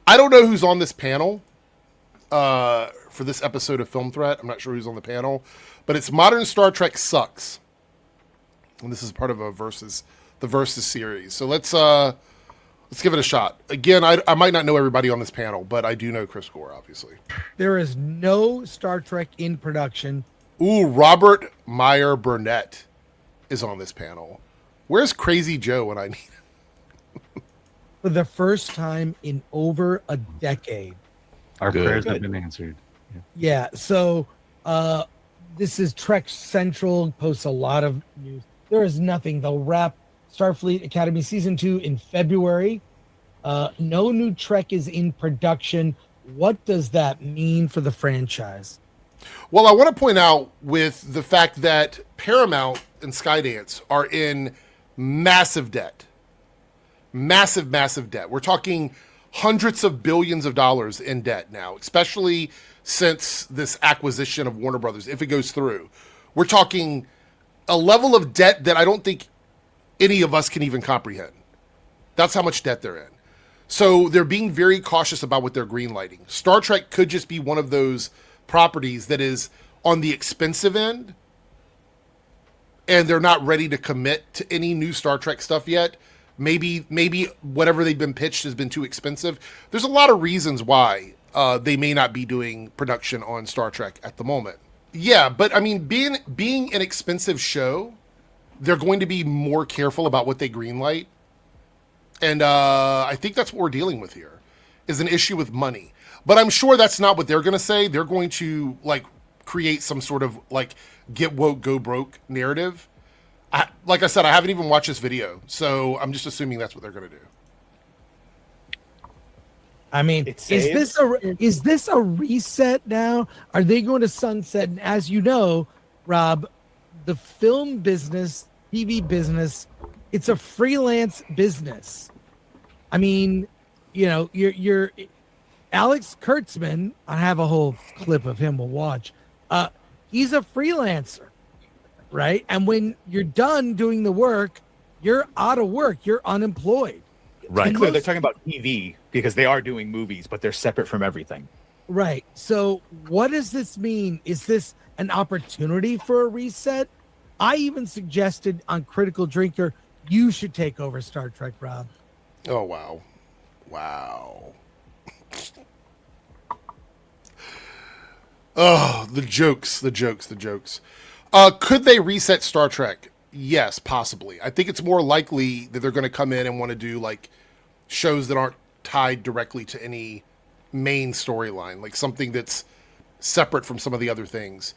I don't know who's on this panel for this episode of Film Threat. I'm not sure who's on the panel, but it's Modern Star Trek Sucks. And this is part of the Versus series. So let's give it a shot. Again, I might not know everybody on this panel, but I do know Chris Gore, obviously. There is no Star Trek in production. Ooh, Robert Meyer Burnett is on this panel. Where's Crazy Joe when I need him? For the first time in over a decade. Our prayers have been answered. Yeah. So this is Trek Central, posts a lot of news. There is nothing. They'll wrap Starfleet Academy Season 2 in February. No new Trek is in production. What does that mean for the franchise? Well, I want to point out with the fact that Paramount and Skydance are in massive debt. Massive debt. We're talking hundreds of billions of dollars in debt now, especially since this acquisition of Warner Brothers, if it goes through. We're talking a level of debt that I don't think any of us can even comprehend. That's how much debt they're in. So they're being very cautious about what they're greenlighting. Star Trek could just be one of those properties that is on the expensive end, and they're not ready to commit to any new Star Trek stuff yet. Maybe whatever they've been pitched has been too expensive. There's a lot of reasons why they may not be doing production on Star Trek at the moment. Yeah, but I mean, being an expensive show, they're going to be more careful about what they greenlight. And I think that's what we're dealing with here, is an issue with money. But I'm sure that's not what they're going to say. They're going to create some sort of get woke, go broke narrative. Like I said, I haven't even watched this video, so I'm just assuming that's what they're going to do. I mean, is this a reset now? Are they going to sunset? And as you know, Rob, the film business, TV business, it's a freelance business. I mean, you're Alex Kurtzman. I have a whole clip of him. We'll watch. He's a freelancer, right? And when you're done doing the work, you're out of work. You're unemployed. Right. They're talking about TV because they are doing movies, but they're separate from everything. Right. So what does this mean? Is this an opportunity for a reset? I even suggested on Critical Drinker, you should take over Star Trek, Rob. Oh, wow. Wow. Oh, the jokes. Could they reset Star Trek? Yes, possibly. I think it's more likely that they're going to come in and want to do shows that aren't tied directly to any main storyline, something that's separate from some of the other things.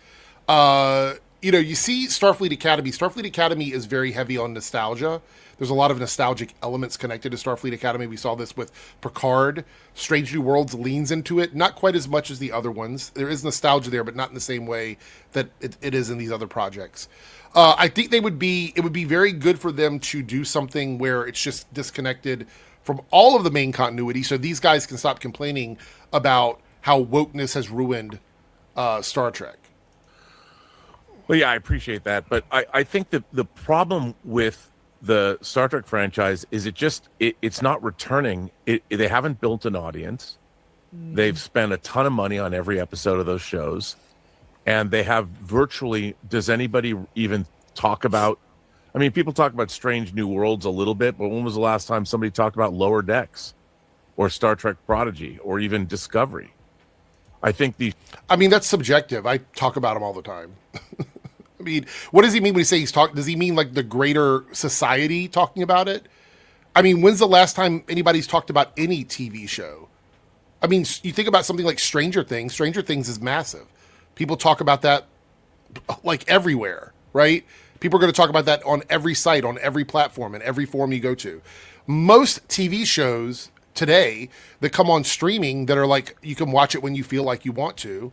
You see Starfleet Academy. Starfleet Academy is very heavy on nostalgia. There's a lot of nostalgic elements connected to Starfleet Academy. We saw this with Picard. Strange New Worlds leans into it, not quite as much as the other ones. There is nostalgia there, but not in the same way that it is in these other projects. I think it would be very good for them to do something where it's just disconnected from all of the main continuity, so these guys can stop complaining about how wokeness has ruined Star Trek. Well, yeah, I appreciate that, but I think that the problem with the Star Trek franchise is it's not returning. They haven't built an audience. They've spent a ton of money on every episode of those shows, and they have virtually. Does anybody even talk about? I mean, people talk about Strange New Worlds a little bit, but when was the last time somebody talked about Lower Decks, or Star Trek Prodigy, or even Discovery? I think that's subjective. I talk about them all the time. I mean, what does he mean when he says he's talking? Does he mean the greater society talking about it? I mean, when's the last time anybody's talked about any TV show? I mean, you think about something like Stranger Things. Stranger Things is massive. People talk about that everywhere, right? People are going to talk about that on every site, on every platform, and every forum you go to. Most TV shows today that come on streaming that are you can watch it when you feel like you want to,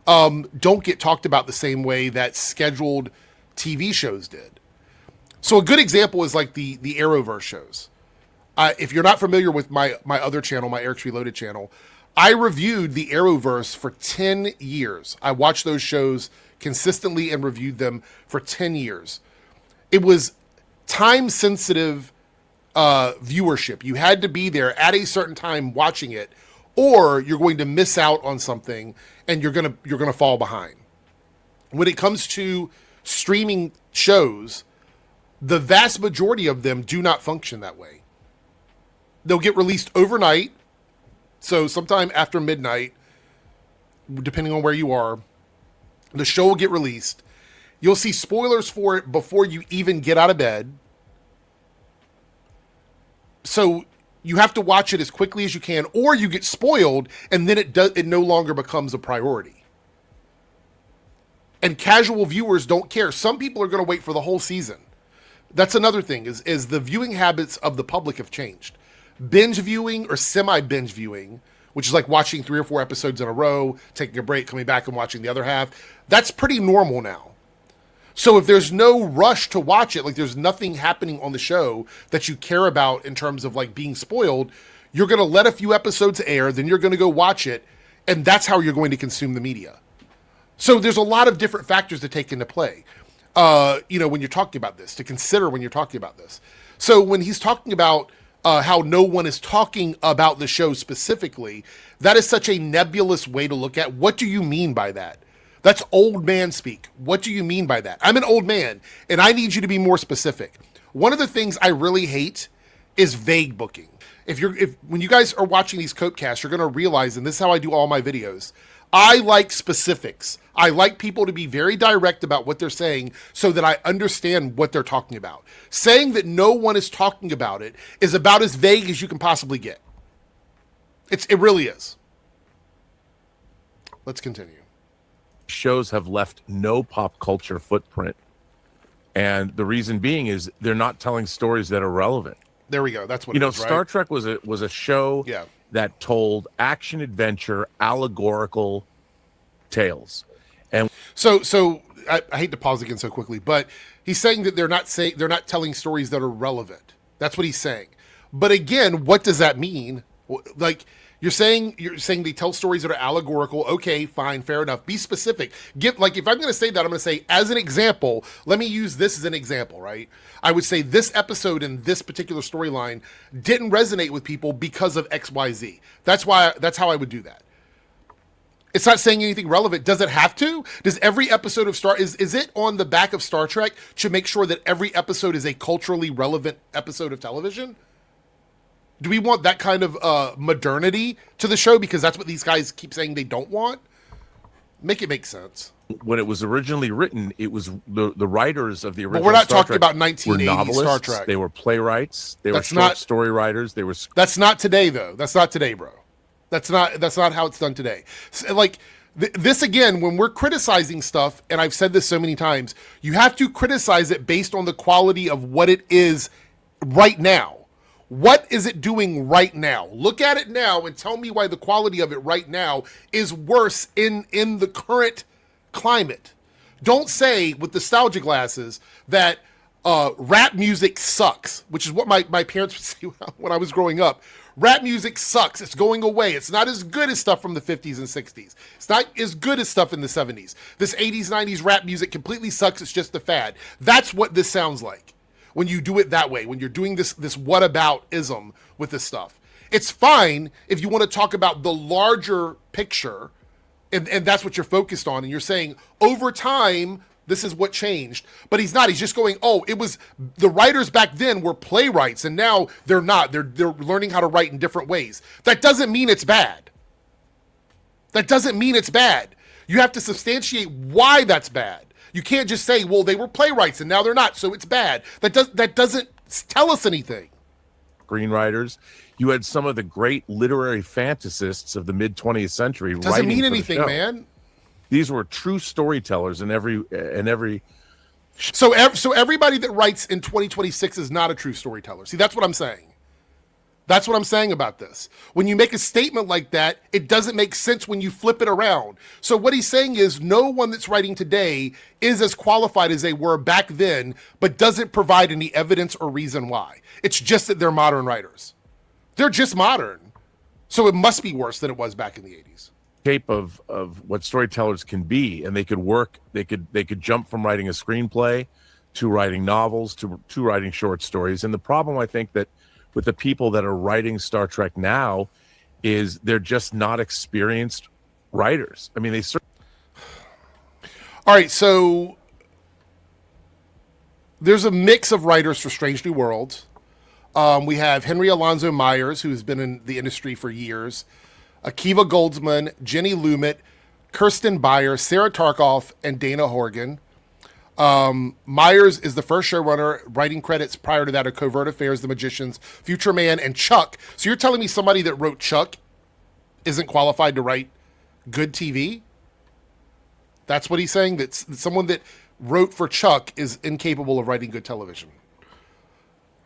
don't get talked about the same way that scheduled TV shows did. So a good example is the Arrowverse shows. If you're not familiar with my other channel, my Eric's Reloaded channel, I reviewed the Arrowverse for 10 years. I watched those shows consistently and reviewed them for 10 years. It was time-sensitive viewership. You had to be there at a certain time watching it, or you're going to miss out on something and you're going to fall behind. When it comes to streaming shows, the vast majority of them do not function that way. They'll get released overnight, so sometime after midnight, depending on where you are, the show will get released. You'll see spoilers for it before you even get out of bed. So you have to watch it as quickly as you can, or you get spoiled, and then it no longer becomes a priority. And casual viewers don't care. Some people are going to wait for the whole season. That's another thing, is the viewing habits of the public have changed. Binge viewing or semi-binge viewing, which is like watching 3 or 4 episodes in a row, taking a break, coming back and watching the other half, that's pretty normal now. So if there's no rush to watch it, like there's nothing happening on the show that you care about in terms of like being spoiled, you're going to let a few episodes air, then you're going to go watch it, and that's how you're going to consume the media. So there's a lot of different factors to take into play, when you're talking about this, to consider when you're talking about this. So when he's talking about how no one is talking about the show specifically, that is such a nebulous way to look at. What do you mean by that? That's old man speak. What do you mean by that? I'm an old man, and I need you to be more specific. One of the things I really hate is vague booking. When you guys are watching these Copecasts, you're going to realize, and this is how I do all my videos, I like specifics. I like people to be very direct about what they're saying so that I understand what they're talking about. Saying that no one is talking about it is about as vague as you can possibly get. It really is. Let's continue. Shows have left no pop culture footprint. And the reason being is they're not telling stories that are relevant. There we go. That's what it is, right? Star Trek was a show that told action adventure allegorical tales. And so I hate to pause again so quickly, but he's saying that they're not telling stories that are relevant. That's what he's saying. But again, what does that mean? Like you're saying they tell stories that are allegorical. Okay, fine, fair enough. Be specific. If I'm going to say that, I'm going to say as an example. Let me use this as an example, right? I would say this episode and this particular storyline didn't resonate with people because of X, Y, Z. That's how I would do that. It's not saying anything relevant. Does it have to? Does every episode of is it on the back of Star Trek to make sure that every episode is a culturally relevant episode of television? Do we want that kind of modernity to the show because that's what these guys keep saying they don't want? Make it make sense. When it was originally written, it was the writers of the original. But we're not Star talking Trek about 1980 Star Trek. They were playwrights. They were short story writers. They were. That's not today, though. That's not today, bro. That's not how it's done today. So, like this again, when we're criticizing stuff, and I've said this so many times, you have to criticize it based on the quality of what it is right now. What is it doing right now? Look at it now and tell me why the quality of it right now is worse in the current climate. Don't say with nostalgia glasses that rap music sucks, which is what my parents would say when I was growing up. Rap music sucks. It's going away. It's not as good as stuff from the 50s and 60s. It's not as good as stuff in the 70s. This 80s, 90s rap music completely sucks. It's just a fad. That's what this sounds like when you do it that way, when you're doing this whataboutism with this stuff. It's fine if you want to talk about the larger picture and that's what you're focused on. And you're saying over time, this is what changed. But he's not. He's just going, it was the writers back then were playwrights and now they're not. They're learning how to write in different ways. That doesn't mean it's bad. That doesn't mean it's bad. You have to substantiate why that's bad. You can't just say, well, they were playwrights and now they're not, so it's bad. That doesn't tell us anything. Screenwriters. You had some of the great literary fantasists of the mid 20th century. Doesn't mean anything, man. These were true storytellers in every. So everybody that writes in 2026 is not a true storyteller. See, that's what I'm saying. That's what I'm saying about this. When you make a statement like that, it doesn't make sense when you flip it around. So what he's saying is no one that's writing today is as qualified as they were back then, but doesn't provide any evidence or reason why. It's just that they're modern writers. They're just modern. So it must be worse than it was back in the 80s. Shape of what storytellers can be, and they could work. They could jump from writing a screenplay to writing novels to writing short stories. And the problem, I think, that with the people that are writing Star Trek now is they're just not experienced writers. I mean, All right, so there's a mix of writers for Strange New Worlds. We have Henry Alonzo Myers, who has been in the industry for years, Akiva Goldsman, Jenny Lumet, Kirsten Beyer, Sarah Tarkoff, and Dana Horgan. Myers is the first showrunner. Writing credits prior to that are Covert Affairs, The Magicians, Future Man, and Chuck. So you're telling me somebody that wrote Chuck isn't qualified to write good TV? That's what he's saying? That someone that wrote for Chuck is incapable of writing good television.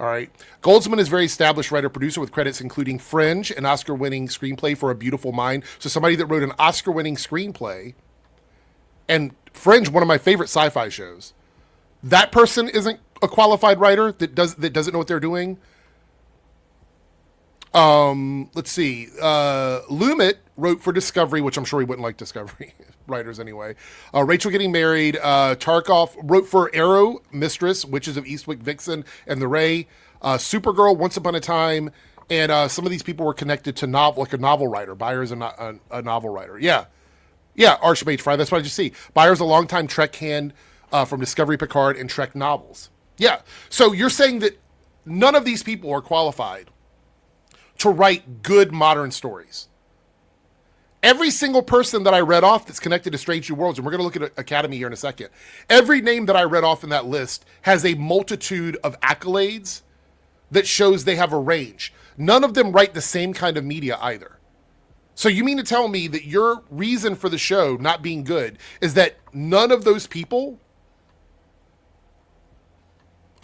All right. Goldsman is a very established writer-producer with credits including Fringe, an Oscar-winning screenplay for A Beautiful Mind. So somebody that wrote an Oscar-winning screenplay, and Fringe, one of my favorite sci-fi shows. That person isn't a qualified writer that doesn't know what they're doing. Let's see. Lumet wrote for Discovery, which I'm sure he wouldn't like Discovery writers anyway. Rachel Getting Married. Tarkoff wrote for Arrow, Mistress, Witches of Eastwick, Vixen, and The Ray. Supergirl, Once Upon a Time, and some of these people were connected to a novel writer. Byers a novel writer. Yeah, Archmage Fry. That's what I just see. Byers a longtime Trek hand from Discovery, Picard, and Trek novels. Yeah. So you're saying that none of these people are qualified to write good modern stories. Every single person that I read off that's connected to Strange New Worlds, and we're going to look at Academy here in a second, every name that I read off in that list has a multitude of accolades that shows they have a range. None of them write the same kind of media either. So you mean to tell me that your reason for the show not being good is that none of those people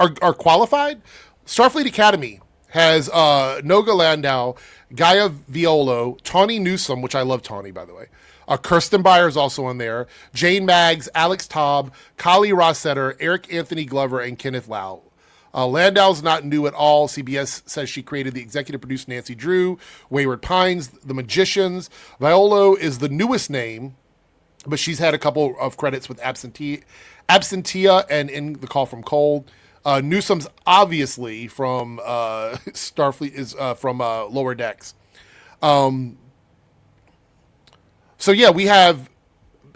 are qualified? Starfleet Academy has Noga Landau, Gaia Violo, Tawny Newsome, which I love Tawny, by the way. Kirsten Beyer is also on there. Jane Maggs, Alex Taub, Kali Rossetter, Eric Anthony Glover, and Kenneth Lau. Landau's not new at all. CBS says she created the executive producer Nancy Drew, Wayward Pines, The Magicians. Violo is the newest name, but she's had a couple of credits with Absentia and In the Call from Cold. Newsome's obviously from Starfleet, is from Lower Decks. So yeah, we have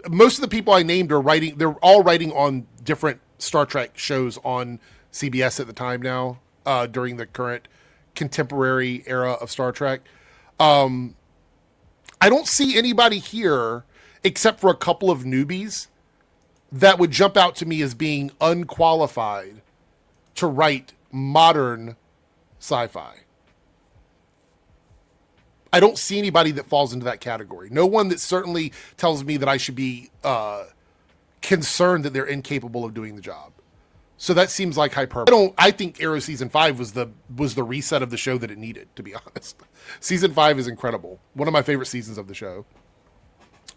most of the people I named are writing. They're all writing on different Star Trek shows on CBS at the time now, during the current contemporary era of Star Trek. I don't see anybody here except for a couple of newbies that would jump out to me as being unqualified to write modern sci-fi. I don't see anybody that falls into that category. No one that certainly tells me that I should be concerned that they're incapable of doing the job. So that seems like hyperbole. I think Arrow season 5 was the reset of the show that it needed, to be honest. Season 5 is incredible. One of my favorite seasons of the show.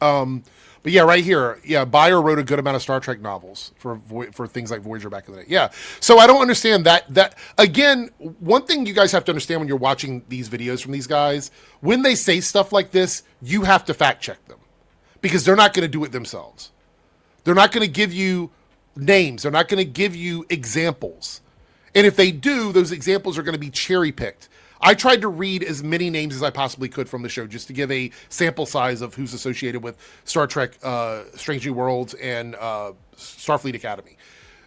But yeah, right here, yeah, Beyer wrote a good amount of Star Trek novels for things like Voyager back in the day. Yeah, so I don't understand that. Again, one thing you guys have to understand when you're watching these videos from these guys, when they say stuff like this, you have to fact check them because they're not going to do it themselves. They're not going to give you names. They're not going to give you examples. And if they do, those examples are going to be cherry picked. I tried to read as many names as I possibly could from the show just to give a sample size of who's associated with Star Trek, Strange New Worlds, and Starfleet Academy.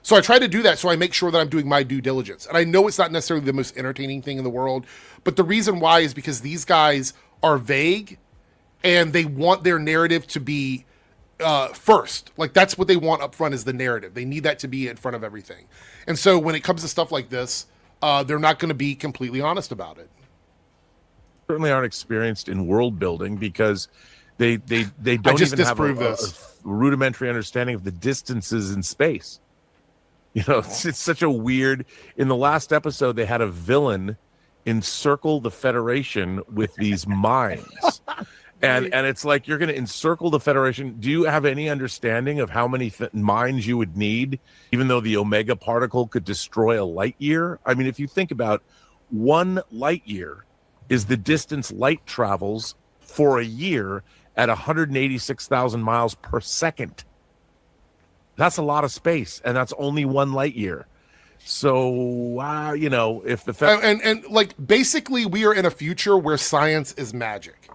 So I try to do that so I make sure that I'm doing my due diligence. And I know it's not necessarily the most entertaining thing in the world, but the reason why is because these guys are vague and they want their narrative to be first. Like that's what they want up front is the narrative. They need that to be in front of everything. And so when it comes to stuff like this, they're not going to be completely honest about it. Certainly aren't experienced in world building because they don't even have a rudimentary understanding of the distances in space. You know, it's such a weird. In the last episode, they had a villain encircle the Federation with these mines. And it's like you're going to encircle the Federation. Do you have any understanding of how many mines you would need, even though the Omega particle could destroy a light year? I mean, if you think about 1 light year is the distance light travels for a year at 186,000 miles per second. That's a lot of space, and that's only 1 light year. So if the and like basically we are in a future where science is magic.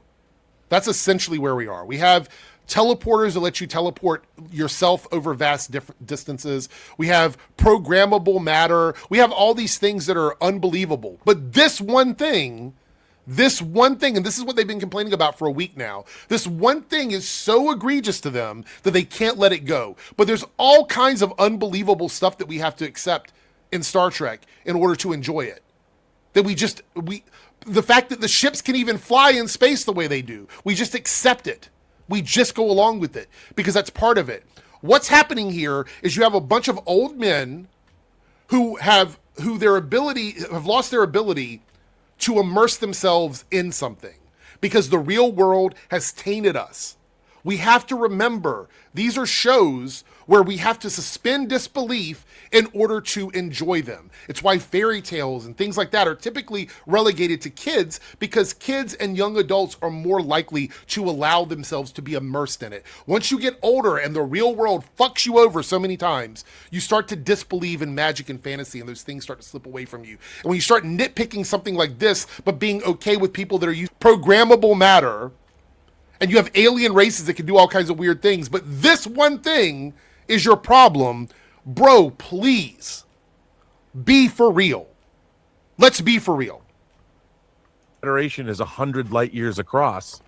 That's essentially where we are. We have teleporters that let you teleport yourself over vast distances. We have programmable matter. We have all these things that are unbelievable. But this one thing, and this is what they've been complaining about for a week now, this one thing is so egregious to them that they can't let it go. But there's all kinds of unbelievable stuff that we have to accept in Star Trek in order to enjoy it. That the fact that the ships can even fly in space the way they do, we just accept it. We just go along with it because that's part of it. What's happening here is you have a bunch of old men who have lost their ability to immerse themselves in something because the real world has tainted us. We have to remember these are shows where we have to suspend disbelief in order to enjoy them. It's why fairy tales and things like that are typically relegated to kids, because kids and young adults are more likely to allow themselves to be immersed in it. Once you get older and the real world fucks you over so many times, you start to disbelieve in magic and fantasy, and those things start to slip away from you. And when you start nitpicking something like this, but being okay with people that are using programmable matter, and you have alien races that can do all kinds of weird things, but this one thing is your problem, bro, please be for real. Let's be for real. Federation is 100 light years across.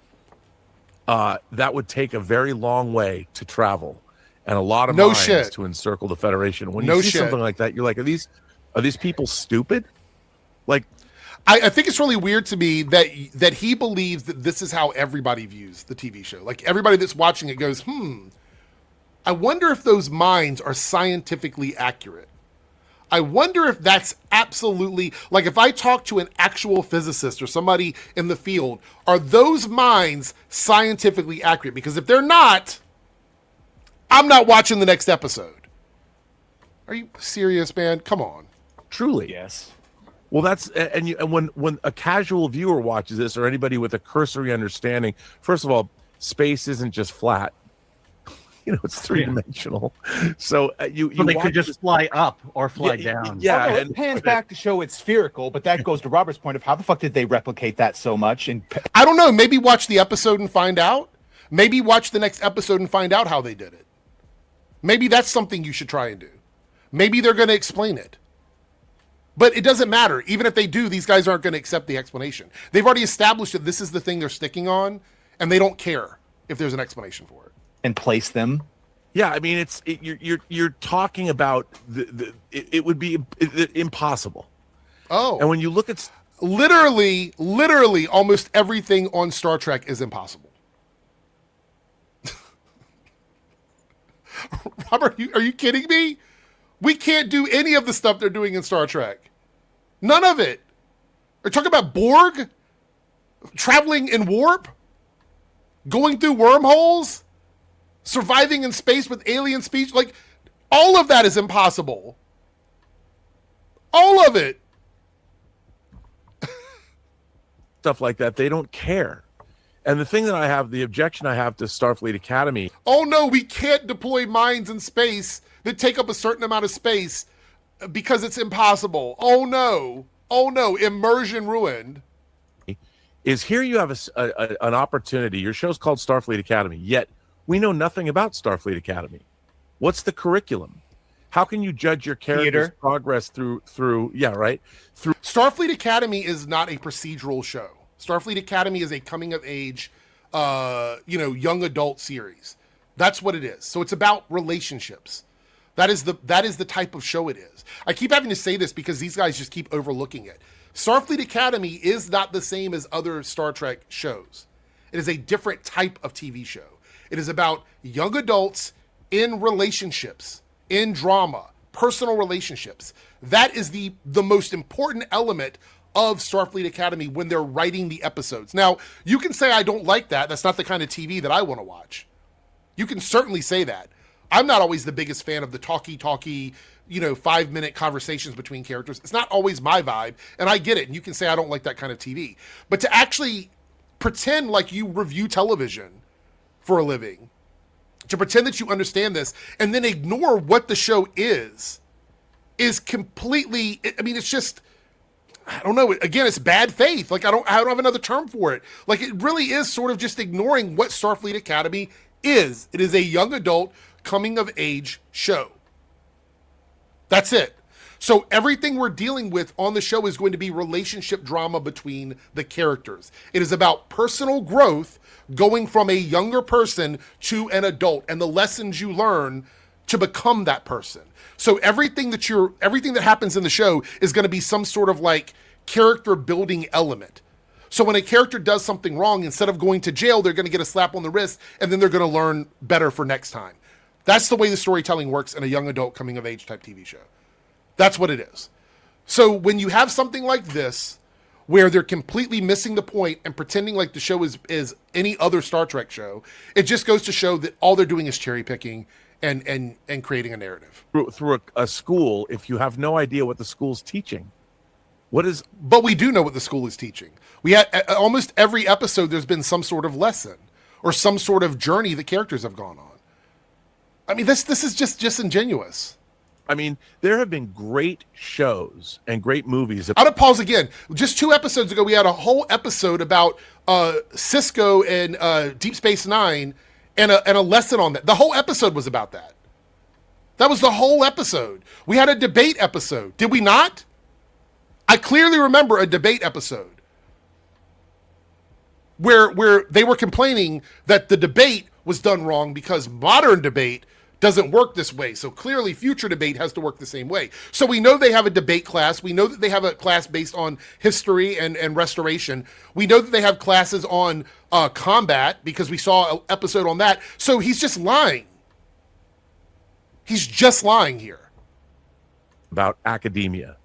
That would take a very long way to travel and a lot of minds to encircle the Federation. When you see something like that, you're like, are these people stupid? Like, I think it's really weird to me that he believes that this is how everybody views the TV show. Like everybody that's watching it goes, I wonder if those minds are scientifically accurate. I wonder if that's absolutely, like if I talk to an actual physicist or somebody in the field, are those minds scientifically accurate? Because if they're not, I'm not watching the next episode. Are you serious, man? Come on. Truly. Yes. Well, that's and when a casual viewer watches this, or anybody with a cursory understanding, first of all, space isn't just flat. It's three-dimensional. So they could just fly up or fly down. Yeah, and it pans back to show it's spherical, but that goes to Robert's point of how the fuck did they replicate that so much? And I don't know. Maybe watch the episode and find out. Maybe watch the next episode and find out how they did it. Maybe that's something you should try and do. Maybe they're going to explain it. But it doesn't matter. Even if they do, these guys aren't going to accept the explanation. They've already established that this is the thing they're sticking on, and they don't care if there's an explanation for it. And place them. Yeah, I mean, you're talking about it would be impossible. Oh, and when you look at literally, almost everything on Star Trek is impossible. Robert, are you kidding me? We can't do any of the stuff they're doing in Star Trek. None of it. They're talking about Borg, traveling in warp, going through wormholes, surviving in space with alien speech. Like, all of that is impossible. All of it. Stuff like that, they don't care. And the objection I have to Starfleet Academy. Oh no, we can't deploy mines in space that take up a certain amount of space because it's impossible. Oh no, immersion ruined. Is here you have an opportunity. Your show's called Starfleet Academy, yet we know nothing about Starfleet Academy. What's the curriculum? How can you judge your character's progress through Starfleet Academy is not a procedural show. Starfleet Academy is a coming of age, young adult series. That's what it is. So it's about relationships. That is the type of show it is. I keep having to say this because these guys just keep overlooking it. Starfleet Academy is not the same as other Star Trek shows. It is a different type of TV show. It is about young adults in relationships, in drama, personal relationships. That is the most important element of Starfleet Academy when they're writing the episodes. Now, you can say I don't like that. That's not the kind of TV that I want to watch. You can certainly say that. I'm not always the biggest fan of the talky, 5-minute conversations between characters. It's not always my vibe, and I get it. And you can say I don't like that kind of TV. But to actually pretend like you review television for a living, to pretend that you understand this, and then ignore what the show is is completely, I mean, it's just, I don't know. Again, it's bad faith. Like, I don't have another term for it. Like, it really is sort of just ignoring what Starfleet Academy is. It is a young adult coming of age show. That's it. So everything we're dealing with on the show is going to be relationship drama between the characters. It is about personal growth going from a younger person to an adult and the lessons you learn to become that person. So everything that happens in the show is going to be some sort of like character building element. So when a character does something wrong, instead of going to jail, they're going to get a slap on the wrist and then they're going to learn better for next time. That's the way the storytelling works in a young adult coming of age type TV show. That's what it is. So when you have something like this, where they're completely missing the point and pretending like the show is any other Star Trek show, it just goes to show that all they're doing is cherry picking and creating a narrative. Through a school, if you have no idea what the school's teaching, But we do know what the school is teaching. We had almost every episode, there's been some sort of lesson or some sort of journey that characters have gone on. I mean, this is just disingenuous. I mean, there have been great shows and great movies. I'll pause again. Just 2 episodes ago, we had a whole episode about Cisco and Deep Space Nine and a lesson on that. The whole episode was about that. That was the whole episode. We had a debate episode. Did we not? I clearly remember a debate episode where they were complaining that the debate was done wrong because modern debate doesn't work this way. So clearly future debate has to work the same way. So we know they have a debate class. We know that they have a class based on history and restoration. We know that they have classes on combat because we saw an episode on that. So he's just lying. He's just lying here. About academia.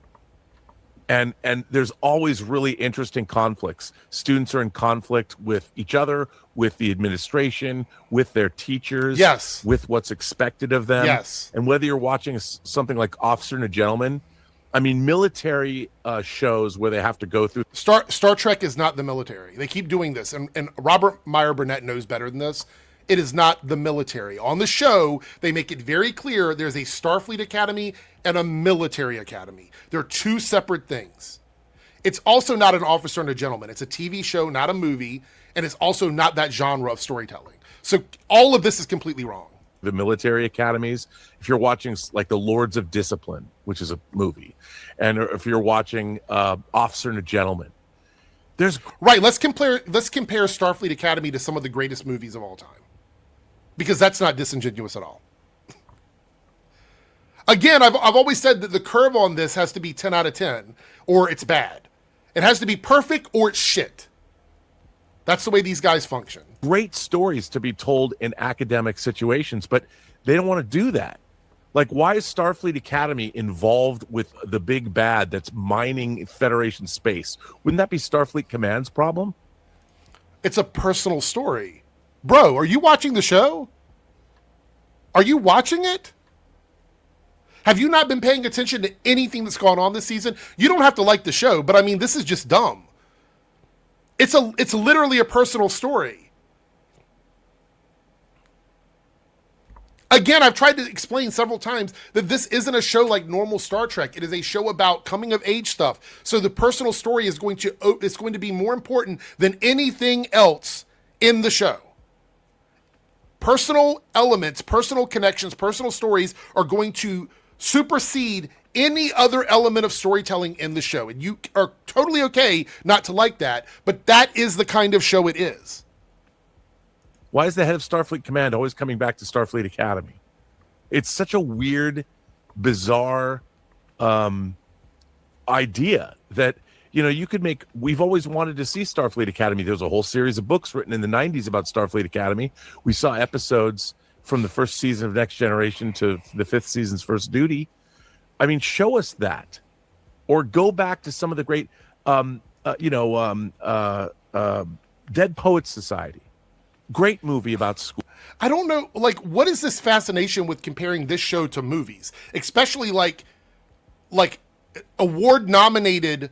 And there's always really interesting conflicts. Students are in conflict with each other, with the administration, with their teachers, yes, with what's expected of them. Yes. And whether you're watching something like Officer and a Gentleman, I mean, military shows where they have to go through. Star Trek is not the military. They keep doing this. And Robert Meyer Burnett knows better than this. It is not the military. On the show, they make it very clear there's a Starfleet Academy and a military academy. They're 2 separate things. It's also not an Officer and a Gentleman. It's a TV show, not a movie, and it's also not that genre of storytelling. So all of this is completely wrong. The military academies, if you're watching like The Lords of Discipline, which is a movie, and if you're watching Officer and a Gentleman, there's... Right, let's compare Starfleet Academy to some of the greatest movies of all time. Because that's not disingenuous at all. Again, I've always said that the curve on this has to be 10 out of 10, or it's bad. It has to be perfect, or it's shit. That's the way these guys function. Great stories to be told in academic situations, but they don't want to do that. Like, why is Starfleet Academy involved with the big bad that's mining Federation space? Wouldn't that be Starfleet Command's problem? It's a personal story. Bro, are you watching the show? Are you watching it? Have you not been paying attention to anything that's gone on this season? You don't have to like the show, but I mean, this is just dumb. It's literally a personal story. Again, I've tried to explain several times that this isn't a show like normal Star Trek. It is a show about coming of age stuff. So the personal story is going to be more important than anything else in the show. Personal elements, personal connections, personal stories are going to supersede any other element of storytelling in the show. And you are totally okay not to like that, but that is the kind of show it is. Why is the head of Starfleet Command always coming back to Starfleet Academy? It's such a weird, bizarre idea that, you know, you could make... We've always wanted to see Starfleet Academy. There's a whole series of books written in the 90s about Starfleet Academy. We saw episodes from the first season of Next Generation to the 5th season's First Duty. I mean, show us that. Or go back to some of the great, Dead Poets Society. Great movie about school. I don't know, like, what is this fascination with comparing this show to movies? Especially like award-nominated,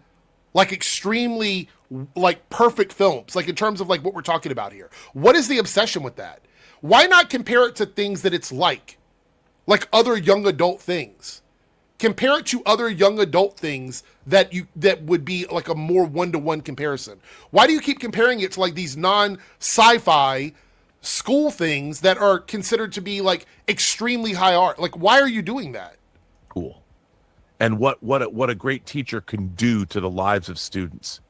like extremely, like perfect films, like in terms of like what we're talking about here. What is the obsession with that? Why not compare it to things that it's like other young adult things? Compare it to other young adult things that would be like a more one-to-one comparison. Why do you keep comparing it to like these non-sci-fi school things that are considered to be like extremely high art? Like, why are you doing that? Cool. And what a great teacher can do to the lives of students,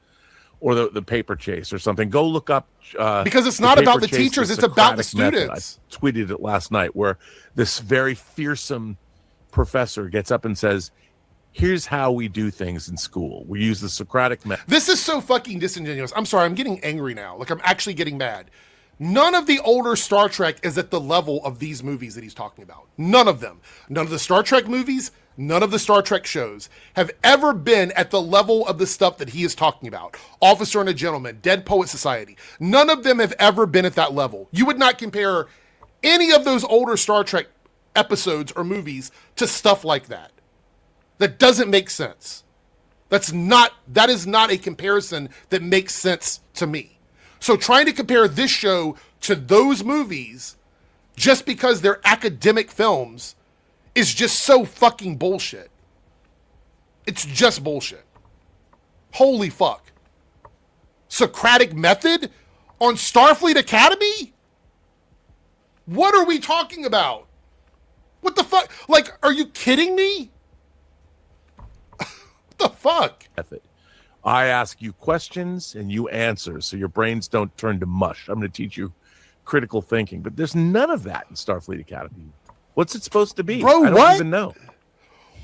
or the paper chase or something. Go look up because it's not about the teachers, it's about the students. I tweeted it last night, where this very fearsome professor gets up and says, here's how we do things in school. We use the Socratic method. This is so fucking disingenuous. I'm sorry, I'm getting angry now. Like, I'm actually getting mad. None of the older Star Trek is at the level of these movies that he's talking about. None of them. None of the Star Trek movies, none of the Star Trek shows have ever been at the level of the stuff that he is talking about. Officer and a Gentleman, Dead Poet Society. None of them have ever been at that level. You would not compare any of those older Star Trek episodes or movies to stuff like that. That doesn't make sense. That is not a comparison that makes sense to me. So trying to compare this show to those movies just because they're academic films is just so fucking bullshit. It's just bullshit. Holy fuck. Socratic method on Starfleet Academy? What are we talking about? What the fuck? Like, are you kidding me? What the fuck? I ask you questions and you answer, so your brains don't turn to mush. I'm going to teach you critical thinking, but there's none of that in Starfleet Academy. What's it supposed to be? Bro, I don't even know.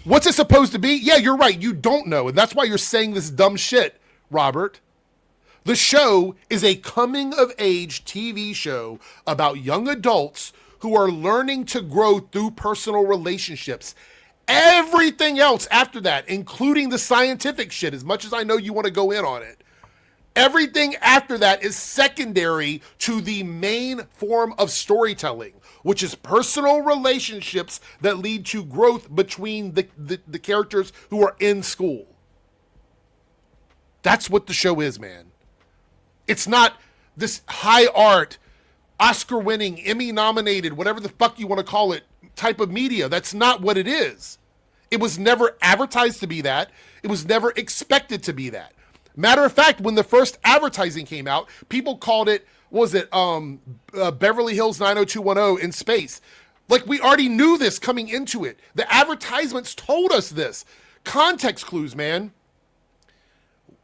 What's it supposed to be? Yeah, you're right. You don't know, and that's why you're saying this dumb shit, Robert. The show is a coming-of-age TV show about young adults who are learning to grow through personal relationships. Everything else after that, including the scientific shit, as much as I know you want to go in on it, everything after that is secondary to the main form of storytelling, which is personal relationships that lead to growth between the characters who are in school. That's what the show is, man. It's not this high art, Oscar-winning, Emmy-nominated, whatever the fuck you want to call it, type of media. That's not what it is. It was never advertised to be that. It was never expected to be that. Matter of fact, when the first advertising came out, people called it, what was it, Beverly Hills 90210 in space. Like, we already knew this coming into it. The advertisements told us this. Context clues, man.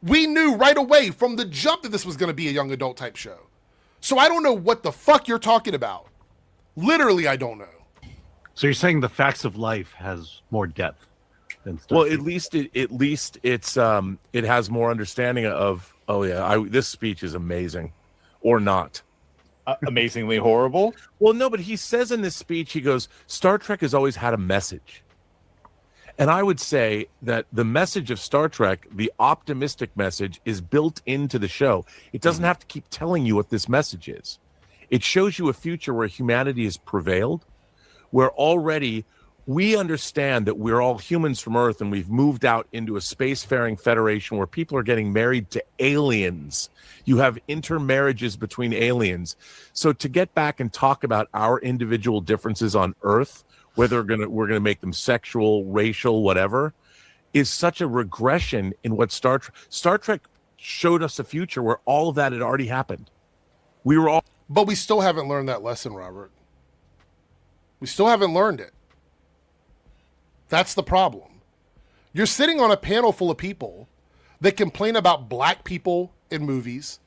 We knew right away from the jump that this was going to be a young adult type show. So I don't know what the fuck you're talking about. Literally, I don't know. So you're saying the facts of life has more depth than stuff? Well, at least it's it has more understanding of, oh yeah, this speech is amazing, or not. Amazingly horrible? Well, no, but he says in this speech, he goes, Star Trek has always had a message. And I would say that the message of Star Trek, the optimistic message, is built into the show. It doesn't have to keep telling you what this message is. It shows you a future where humanity has prevailed, where already we understand that we're all humans from Earth and we've moved out into a spacefaring federation where people are getting married to aliens. You have intermarriages between aliens. So to get back and talk about our individual differences on Earth, whether we're gonna make them sexual, racial, whatever, is such a regression in what Star Trek showed us a future where all of that had already happened. But we still haven't learned that lesson, Robert. We still haven't learned it. That's the problem. You're sitting on a panel full of people that complain about black people in movies,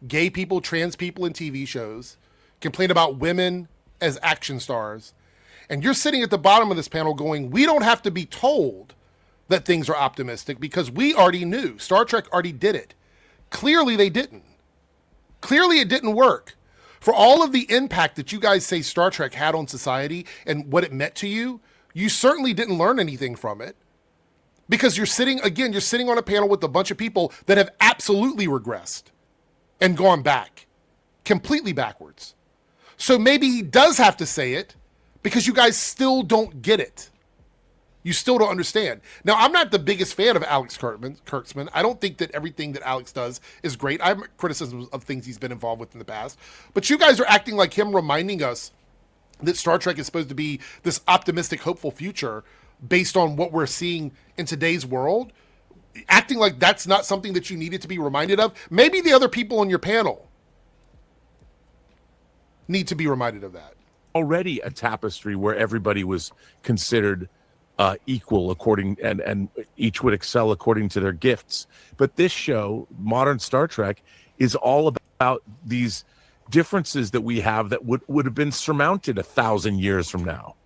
gay people, trans people in TV shows, complain about women as action stars. And you're sitting at the bottom of this panel going, we don't have to be told that things are optimistic because we already knew. Star Trek already did it. Clearly they didn't. Clearly it didn't work. For all of the impact that you guys say Star Trek had on society and what it meant to you, you certainly didn't learn anything from it. Because you're sitting on a panel with a bunch of people that have absolutely regressed and gone back, completely backwards. So maybe he does have to say it, because you guys still don't get it. You still don't understand. Now, I'm not the biggest fan of Alex Kurtzman. I don't think that everything that Alex does is great. I have criticisms of things he's been involved with in the past. But you guys are acting like him reminding us that Star Trek is supposed to be this optimistic, hopeful future. based on what we're seeing in today's world, acting like that's not something that you needed to be reminded of. Maybe the other people on your panel need to be reminded of that. Already a tapestry where everybody was considered equal according, and each would excel according to their gifts. But this show, modern Star Trek, is all about these differences that we have that would have been surmounted 1,000 years from now.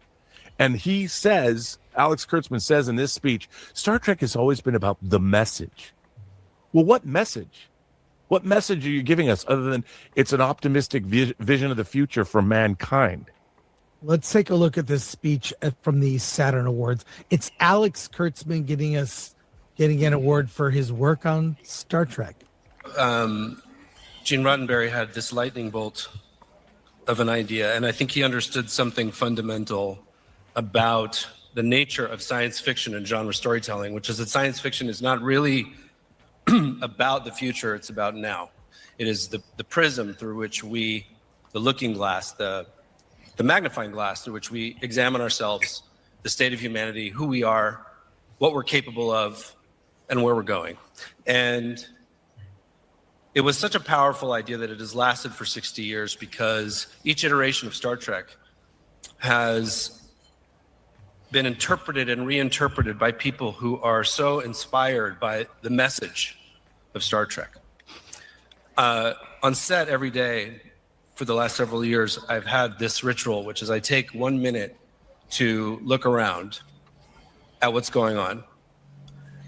And he says, Alex Kurtzman says in this speech, Star Trek has always been about the message. Well, what message? What message are you giving us other than it's an optimistic vision of the future for mankind? Let's take a look at this speech from the Saturn Awards. It's Alex Kurtzman getting an award for his work on Star Trek. Gene Roddenberry had this lightning bolt of an idea, and I think he understood something fundamental about the nature of science fiction and genre storytelling, which is that science fiction is not really about the future, it's about now. It is the prism through which the looking glass, the magnifying glass through which we examine ourselves, the state of humanity, who we are, what we're capable of, and where we're going. And it was such a powerful idea that it has lasted for 60 years because each iteration of Star Trek has been interpreted and reinterpreted by people who are so inspired by the message of Star Trek. On set every day for the last several years, I've had this ritual, which is I take 1 minute to look around at what's going on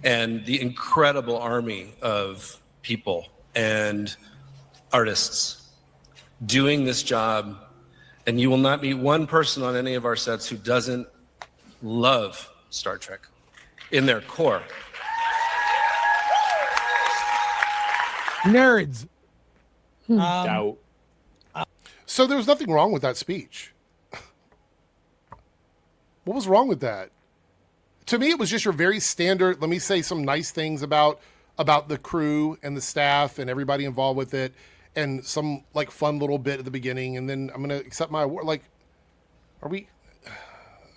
and the incredible army of people and artists doing this job. And you will not meet one person on any of our sets who doesn't love Star Trek in their core. Nerds. Doubt. So there was nothing wrong with that speech. What was wrong with that? To me, it was just your very standard, let me say some nice things about the crew and the staff and everybody involved with it, and some like fun little bit at the beginning, and then I'm going to accept my award. Like, are we... I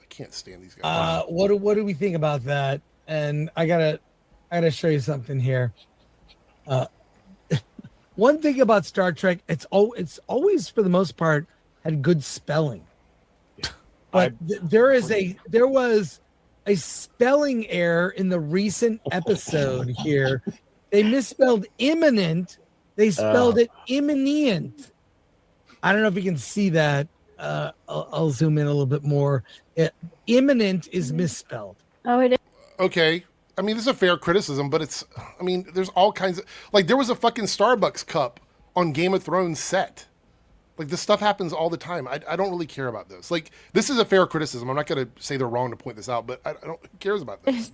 can't stand these guys. What do we think about that? And I gotta show you something here. One thing about Star Trek, it's always for the most part had good spelling, but there was a spelling error in the recent episode here. They misspelled imminent. They spelled it imminent. I don't know if you can see that. I'll zoom in a little bit more. Imminent is misspelled. Oh, it is. Okay. I mean, this is a fair criticism, but there's all kinds of, like, there was a fucking Starbucks cup on Game of Thrones set. Like, this stuff happens all the time. I don't really care about this. Like, this is a fair criticism. I'm not going to say they're wrong to point this out, but I don't, who cares about this?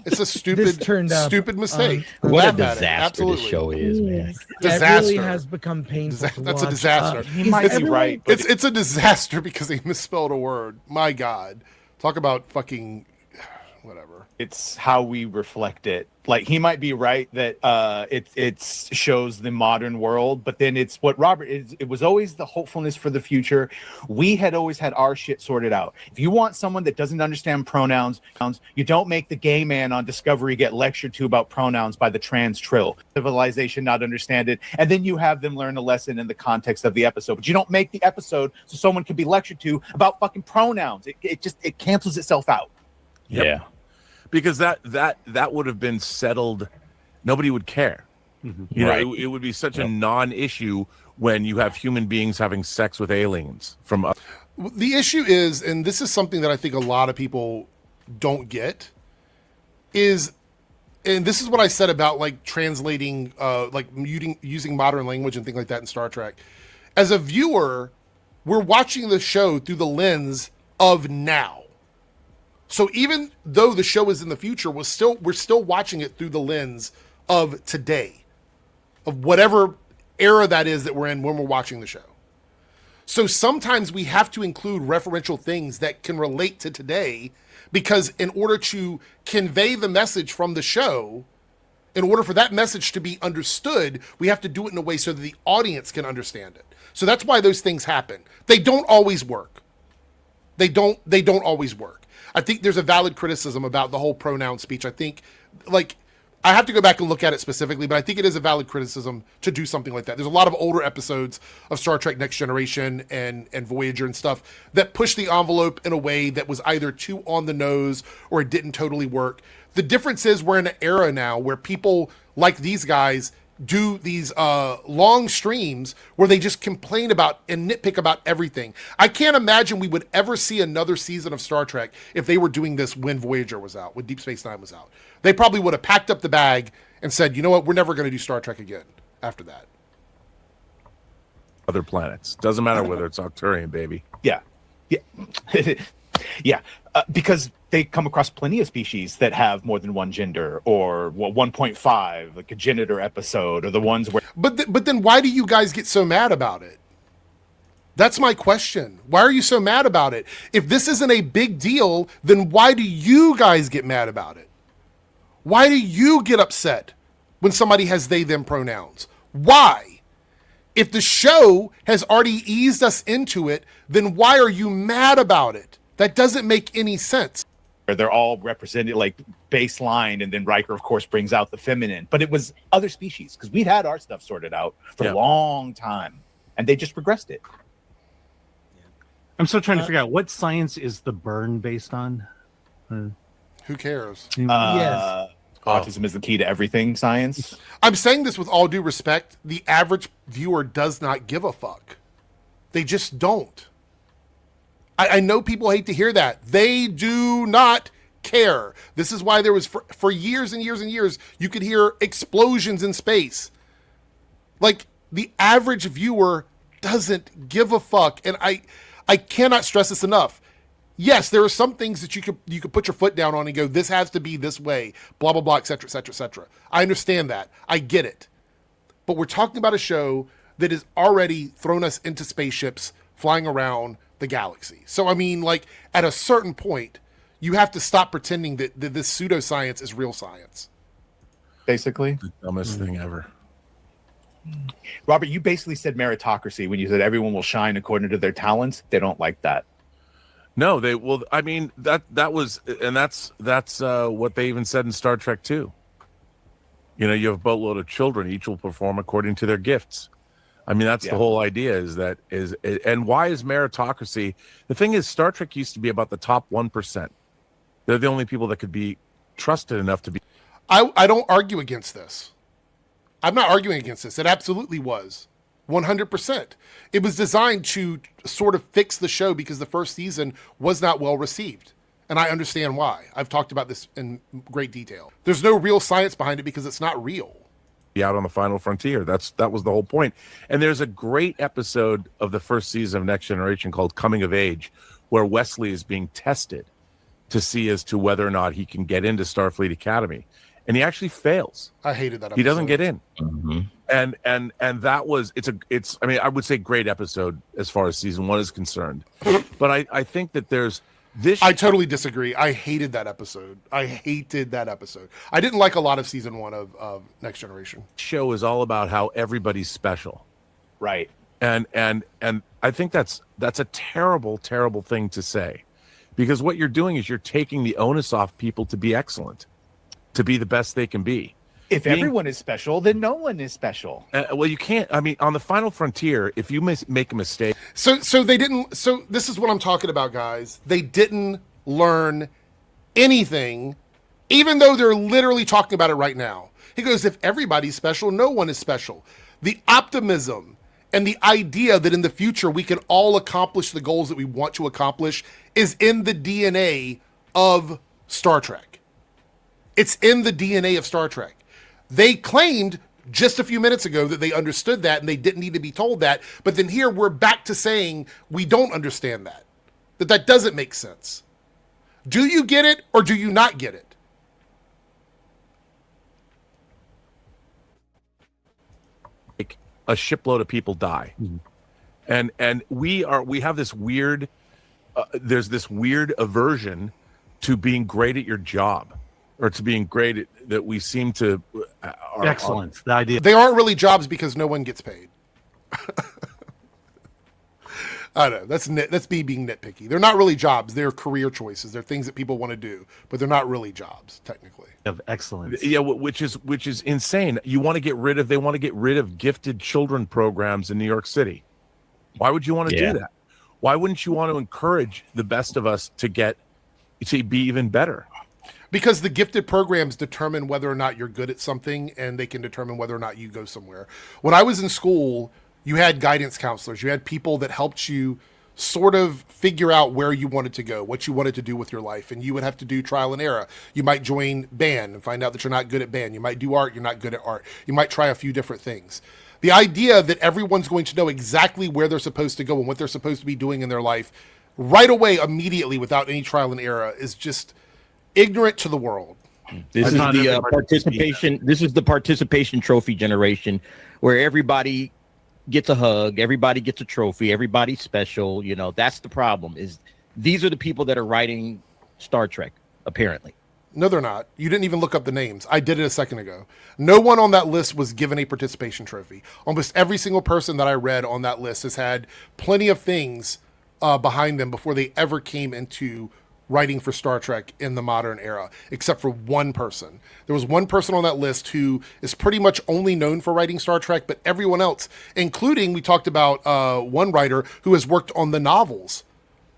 It's a stupid mistake. What a Laugh at it. disaster this show is, man. Disaster. It really has become painful to That's watch. a disaster. He might be right. But It's a disaster because they misspelled a word. My God. Talk about fucking whatever. it's how we reflect it. Like, he might be right that it shows the modern world, but then it's what Robert is. It was always the hopefulness for the future. We had always had our shit sorted out. If you want someone that doesn't understand pronouns, you don't make the gay man on Discovery get lectured to about pronouns by the trans trill. Civilization not understand it, and then you have them learn a lesson in the context of the episode. But you don't make the episode so someone can be lectured to about fucking pronouns. It cancels itself out. Yep. Yeah. Because that would have been settled. Nobody would care. Mm-hmm. You know, Right. it would be such a non-issue when you have human beings having sex with aliens from. The issue is, and this is something that I think a lot of people don't get, is, and this is what I said about like translating, like using modern language and things like that in Star Trek. As a viewer, we're watching the show through the lens of now. So even though the show is in the future, we're still watching it through the lens of today, of whatever era that is that we're in when we're watching the show. So sometimes we have to include referential things that can relate to today, because in order to convey the message from the show, in order for that message to be understood, we have to do it in a way so that the audience can understand it. So that's why those things happen. They don't always work. They don't always work. I think there's a valid criticism about the whole pronoun speech. I think, like, I have to go back and look at it specifically, but I think it is a valid criticism to do something like that. There's a lot of older episodes of Star Trek Next Generation and Voyager and stuff that push the envelope in a way that was either too on the nose or it didn't totally work. The difference is we're in an era now where people like these guys do these long streams where they just complain about and nitpick about everything. I can't imagine we would ever see another season of Star Trek if they were doing this when Voyager was out, when Deep Space Nine was out. They probably would have packed up the bag and said, you know what, we're never going to do Star Trek again after that. Other planets. Doesn't matter whether it's Arcturian, baby. Yeah. Yeah. Because they come across plenty of species that have more than one gender, or 1.5, like a genitor episode, or the ones where. But then why do you guys get so mad about it? That's my question. Why are you so mad about it? If this isn't a big deal, then why do you guys get mad about it? Why do you get upset when somebody has they, them pronouns? Why? If the show has already eased us into it, then why are you mad about it? That doesn't make any sense. They're all represented like baseline, and then Riker, of course, brings out the feminine. But it was other species, because we'd had our stuff sorted out for a long time, and they just regressed it. I'm still trying to figure out what science is the burn based on. Who cares? Yes. Autism is the key to everything science. I'm saying this with all due respect. The average viewer does not give a fuck. They just don't. I know people hate to hear that. They do not care. This is why there was, for years and years and years, you could hear explosions in space. Like, the average viewer doesn't give a fuck. And I cannot stress this enough. Yes, there are some things that you could put your foot down on and go, this has to be this way, blah, blah, blah, et cetera, et cetera, et cetera. I understand that. I get it. But we're talking about a show that has already thrown us into spaceships flying around the galaxy. So, I mean, like, at a certain point, you have to stop pretending that this pseudoscience is real science. Basically. The dumbest thing ever. Robert, you basically said meritocracy when you said everyone will shine according to their talents. They don't like that. No, they will. I mean, that was, and that's what they even said in Star Trek 2. You know, you have a boatload of children, each will perform according to their gifts. I mean, that's the whole idea and why is meritocracy? The thing is, Star Trek used to be about the top 1%. They're the only people that could be trusted enough to be. I don't argue against this. I'm not arguing against this. It absolutely was. 100%. It was designed to sort of fix the show because the first season was not well received. And I understand why. I've talked about this in great detail. There's no real science behind it because it's not real. Out on the final frontier. That was the whole point. And there's a great episode of the first season of Next Generation called Coming of Age, where Wesley is being tested to see as to whether or not he can get into Starfleet Academy. And he actually fails. I hated that episode. He doesn't get in. Mm-hmm. And that was I mean, I would say great episode as far as season 1 is concerned. But I think that there's this. I totally disagree. I hated that episode. I didn't like a lot of season 1 of Next Generation. Show is all about how everybody's special. Right. And I think that's a terrible, terrible thing to say, because what you're doing is you're taking the onus off people to be excellent, to be the best they can be. If everyone is special, then no one is special. Well, you can't. I mean, on the final frontier, if you make a mistake. So they didn't. So this is what I'm talking about, guys. They didn't learn anything, even though they're literally talking about it right now. He goes, if everybody's special, no one is special. The optimism and the idea that in the future we can all accomplish the goals that we want to accomplish is in the DNA of Star Trek. It's in the DNA of Star Trek. They claimed just a few minutes ago that they understood that and they didn't need to be told that. But then here we're back to saying we don't understand that. That doesn't make sense. Do you get it or do you not get it? Like a shipload of people die. Mm-hmm. And we have this weird, there's this weird aversion to being great at your job. Or to being great at that we seem to excellence. The idea they aren't really jobs because no one gets paid. I don't know. That's me being nitpicky. They're not really jobs. They're career choices. They're things that people want to do, but they're not really jobs technically. Of excellence. Yeah, which is insane. They want to get rid of gifted children programs in New York City. Why would you want to do that? Why wouldn't you want to encourage the best of us to be even better? Because the gifted programs determine whether or not you're good at something, and they can determine whether or not you go somewhere. When I was in school, you had guidance counselors. You had people that helped you sort of figure out where you wanted to go, what you wanted to do with your life. And you would have to do trial and error. You might join band and find out that you're not good at band. You might do art, you're not good at art. You might try a few different things. The idea that everyone's going to know exactly where they're supposed to go and what they're supposed to be doing in their life right away, immediately, without any trial and error, is just ignorant to the world. This is the participation. This is the participation trophy generation, where everybody gets a hug, everybody gets a trophy, everybody's special. You know, that's the problem. Is these are the people that are writing Star Trek, apparently. No, they're not. You didn't even look up the names. I did it a second ago. No one on that list was given a participation trophy. Almost every single person that I read on that list has had plenty of things behind them before they ever came into writing for Star Trek in the modern era, except for one person. There was one person on that list who is pretty much only known for writing Star Trek, but everyone else, including, we talked about one writer who has worked on the novels,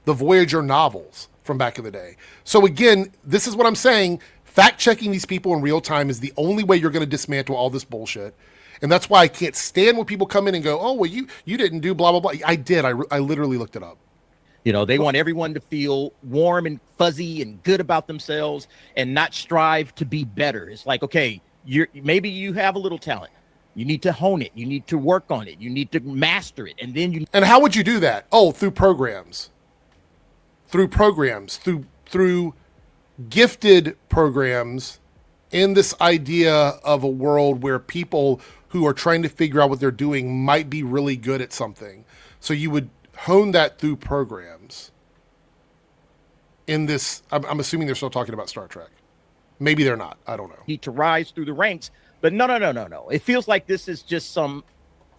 the Voyager novels from back in the day. So again, this is what I'm saying. Fact-checking these people in real time is the only way you're going to dismantle all this bullshit. And that's why I can't stand when people come in and go, oh, well, you didn't do blah, blah, blah. I did. I literally looked it up. You know, they want everyone to feel warm and fuzzy and good about themselves and not strive to be better. It's like, okay, maybe you have a little talent. You need to hone it. You need to work on it. You need to master it. And then And how would you do that? Oh, through programs. Through gifted programs, in this idea of a world where people who are trying to figure out what they're doing might be really good at something. So you would hone that through programs. In this, I'm assuming they're still talking about Star Trek. Maybe they're not. I don't know. Need to rise through the ranks. But no. It feels like this is just some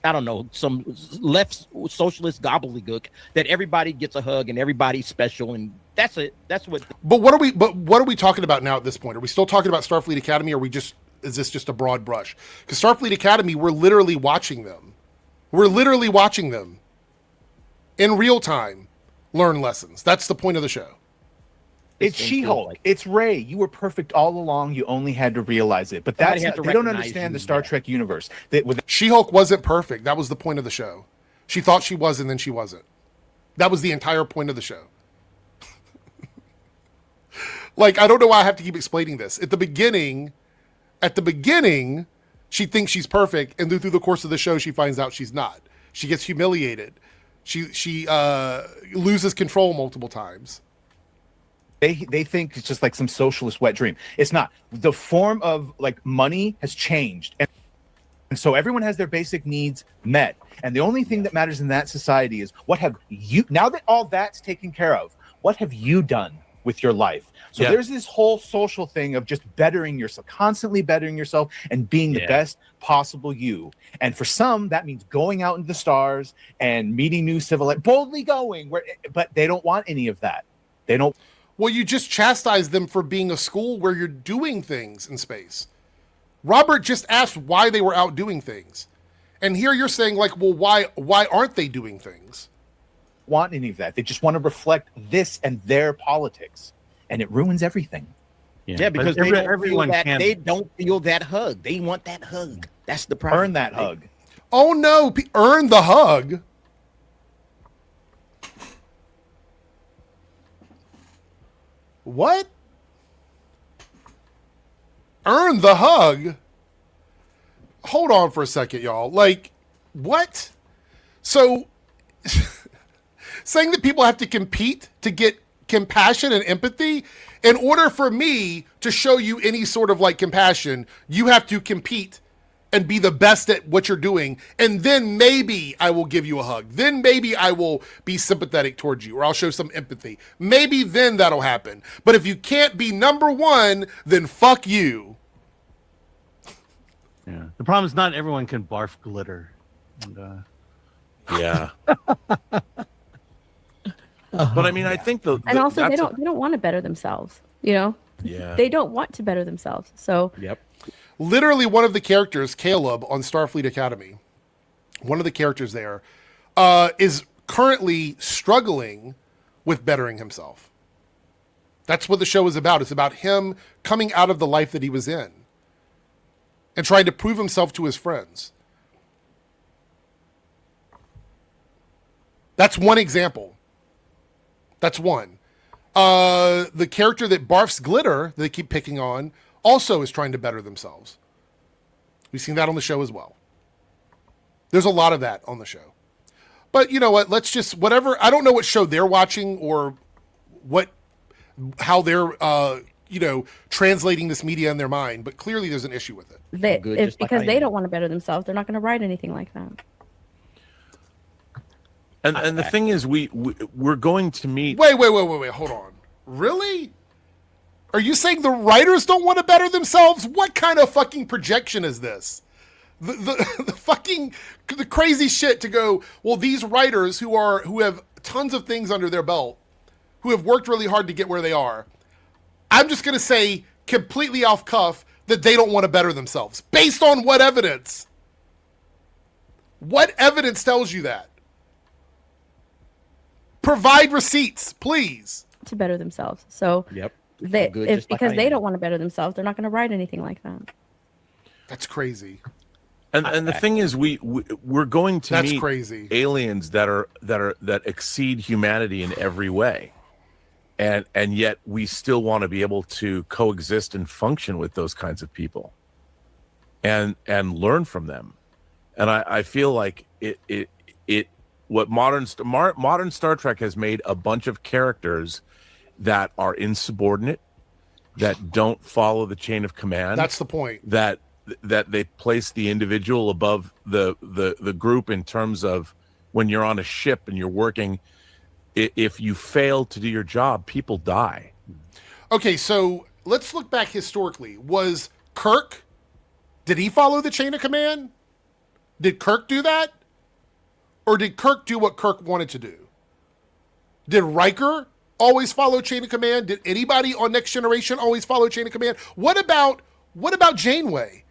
left socialist gobbledygook that everybody gets a hug and everybody's special, and that's it. That's what. But what are we talking about now at this point? Are we still talking about Starfleet Academy, or is this just a broad brush? Because Starfleet Academy, we're literally watching them. We're literally watching them in real time learn lessons. That's the point of the show. It's She-Hulk. It's Rey. You were perfect all along. You only had to realize it. But they don't understand the Star Trek universe. She-Hulk wasn't perfect. That was the point of the show. She thought she was, and then she wasn't. That was the entire point of the show. Like, I don't know why I have to keep explaining this. At the beginning, she thinks she's perfect, and then through the course of the show, she finds out she's not. She gets humiliated. She loses control multiple times. They think it's just like some socialist wet dream. It's not. The form of like money has changed. And so everyone has their basic needs met. And the only thing that matters in that society is what have you, now that all that's taken care of, what have you done with your life? So there's this whole social thing of just bettering yourself, constantly bettering yourself and being the best possible you. And for some, that means going out into the stars and meeting new boldly going, but they don't want any of that. They don't. Well, you just chastise them for being a school where you're doing things in space. Robert just asked why they were out doing things. And here you're saying, like, well, why aren't they doing things? Want any of that. They just want to reflect this and their politics. And it ruins everything. Yeah, because they don't feel that hug. They want that hug. That's the problem. Earn that hug. Oh, no. Earn the hug. What? Earn the hug? Hold on for a second, y'all. Like, what? So, saying that people have to compete to get compassion and empathy, in order for me to show you any sort of like compassion, you have to compete and be the best at what you're doing, and then maybe I will give you a hug. Then maybe I will be sympathetic towards you, or I'll show some empathy. Maybe then that'll happen. But if you can't be number one, then fuck you. Yeah. The problem is not everyone can barf glitter. And, yeah. But I mean, I think and also they don't want to better themselves. You know, they don't want to better themselves. So literally, one of the characters, Caleb on Starfleet Academy, one of the characters there, is currently struggling with bettering himself. That's what the show is about. It's about him coming out of the life that he was in and trying to prove himself to his friends. That's one example. That's one. The character that barfs glitter that they keep picking on also is trying to better themselves. We've seen that on the show as well. There's a lot of that on the show. But you know what? Let's just, whatever. I don't know what show they're watching or how they're, translating this media in their mind, but clearly there's an issue with it. Because they don't want to better themselves, they're not going to write anything like that. And the thing is, we're going to meet. Wait, hold on. Really? Are you saying the writers don't want to better themselves? What kind of fucking projection is this? The crazy shit to go, well, these writers who have tons of things under their belt, who have worked really hard to get where they are, I'm just going to say completely off cuff that they don't want to better themselves. Based on what evidence? What evidence tells you that? Provide receipts, please. To better themselves. So because they don't want to better themselves, they're not going to write anything like that. That's crazy. And the thing is, we're going to meet crazy aliens that exceed humanity in every way, and yet we still want to be able to coexist and function with those kinds of people, and learn from them. And I feel like what modern Star Trek has made a bunch of characters that are insubordinate, that don't follow the chain of command. That's the point. That they place the individual above the group in terms of when you're on a ship and you're working. If you fail to do your job, people die. Okay, so let's look back historically. Was Kirk, did he follow the chain of command? Did Kirk do that? Or did Kirk do what Kirk wanted to do? Did Riker always follow chain of command? Did anybody on Next Generation always follow chain of command? What about Janeway?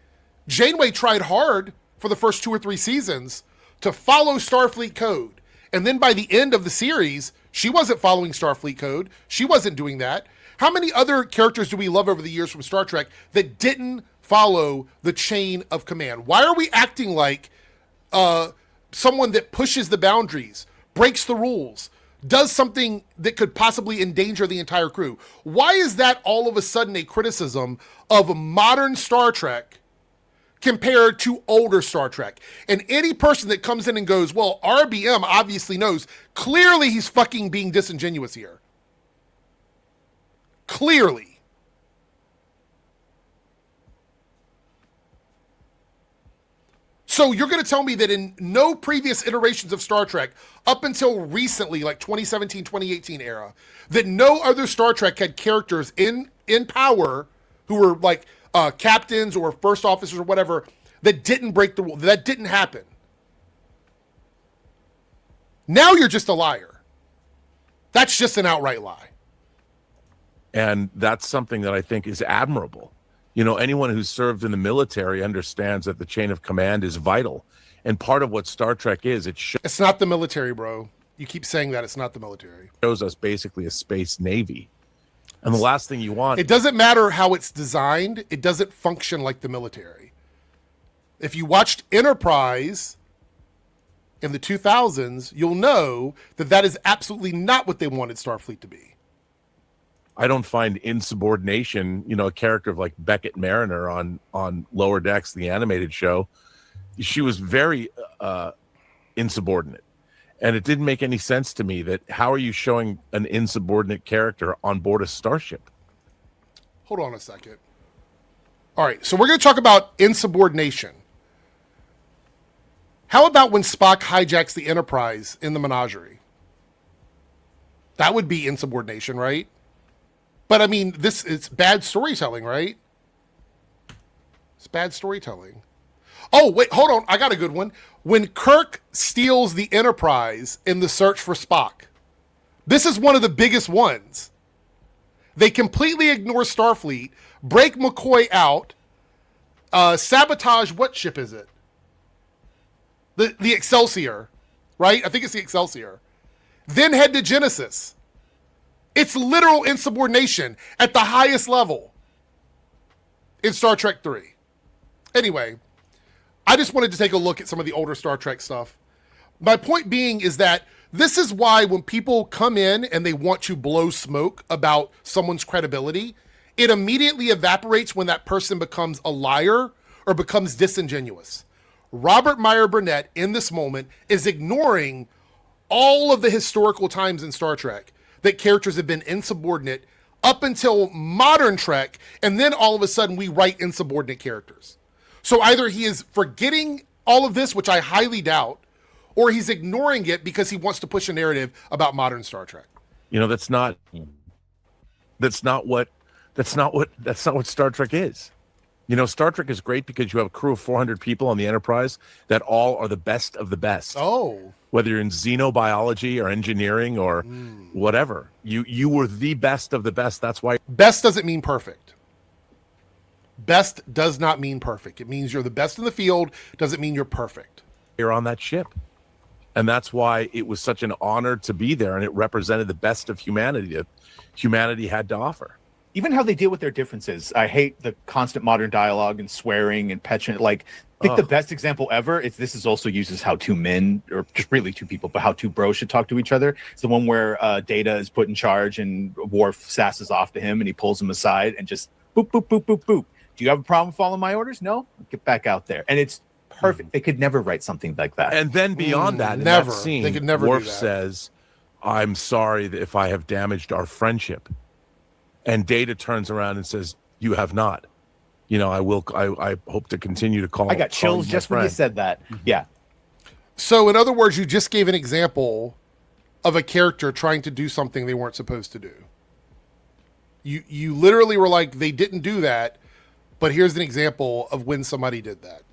Janeway tried hard for the first 2 or 3 seasons to follow Starfleet code. And then by the end of the series, she wasn't following Starfleet code. She wasn't doing that. How many other characters do we love over the years from Star Trek that didn't follow the chain of command? Why are we acting like someone that pushes the boundaries, breaks the rules, does something that could possibly endanger the entire crew? Why is that all of a sudden a criticism of modern Star Trek compared to older Star Trek? And any person that comes in and goes, well, RBM obviously knows, clearly he's fucking being disingenuous here. Clearly. So you're going to tell me that in no previous iterations of Star Trek, up until recently, like 2017, 2018 era, that no other Star Trek had characters in power who were like captains or first officers or whatever that didn't break the rule, that didn't happen. Now you're just a liar. That's just an outright lie. And that's something that I think is admirable. You know, anyone who's served in the military understands that the chain of command is vital. And part of what Star Trek is, it's not the military, bro. You keep saying that it's not the military. Shows us basically a space navy. And the last thing you want... It doesn't matter how it's designed. It doesn't function like the military. If you watched Enterprise in the 2000s, you'll know that that is absolutely not what they wanted Starfleet to be. I don't find insubordination, you know, a character of like Beckett Mariner on Lower Decks, the animated show. She was very insubordinate. And it didn't make any sense to me that how are you showing an insubordinate character on board a starship? Hold on a second. All right, so we're going to talk about insubordination. How about when Spock hijacks the Enterprise in the Menagerie? That would be insubordination, right? But I mean, it's bad storytelling, right? It's bad storytelling. Oh, wait, hold on. I got a good one. When Kirk steals the Enterprise in the search for Spock, This is one of the biggest ones. They completely ignore Starfleet, break McCoy out, sabotage, what ship is it? The Excelsior, right? I think it's the Excelsior. Then head to Genesis. It's literal insubordination at the highest level in Star Trek 3. Anyway, I just wanted to take a look at some of the older Star Trek stuff. My point being is that this is why when people come in and they want to blow smoke about someone's credibility, it immediately evaporates when that person becomes a liar or becomes disingenuous. Robert Meyer Burnett in this moment is ignoring all of the historical times in Star Trek that characters have been insubordinate up until modern Trek, and then all of a sudden we write insubordinate characters. So either he is forgetting all of this, which I highly doubt, or he's ignoring it because he wants to push a narrative about modern Star Trek. You know, that's not what Star Trek is. You know, Star Trek is great because you have a crew of 400 people on the Enterprise that all are the best of the best. Oh. Whether you're in xenobiology or engineering or whatever, you were the best of the best. That's why best doesn't mean perfect. Best does not mean perfect. It means you're the best in the field. Doesn't mean you're perfect. You're on that ship. And that's why it was such an honor to be there, and it represented the best of humanity that humanity had to offer. Even how they deal with their differences. I hate the constant modern dialogue and swearing and petulant. Like, I think the best example ever is this is also used as how two men, or just really two people, but how two bros should talk to each other. It's the one where Data is put in charge and Worf sasses off to him and he pulls him aside and just boop, boop, boop, boop, boop. Do you have a problem following my orders? No? Get back out there. And it's perfect. They could never write something like that. And then beyond that, in never. that scene, They could never Worf do that. says, I'm sorry that if I have damaged our friendship. And Data turns around and says, you have not. You know, I hope to continue to call. I got chills just when you said that. Yeah. So in other words, you just gave an example of a character trying to do something they weren't supposed to do. You literally were like, they didn't do that, but here's an example of when somebody did that.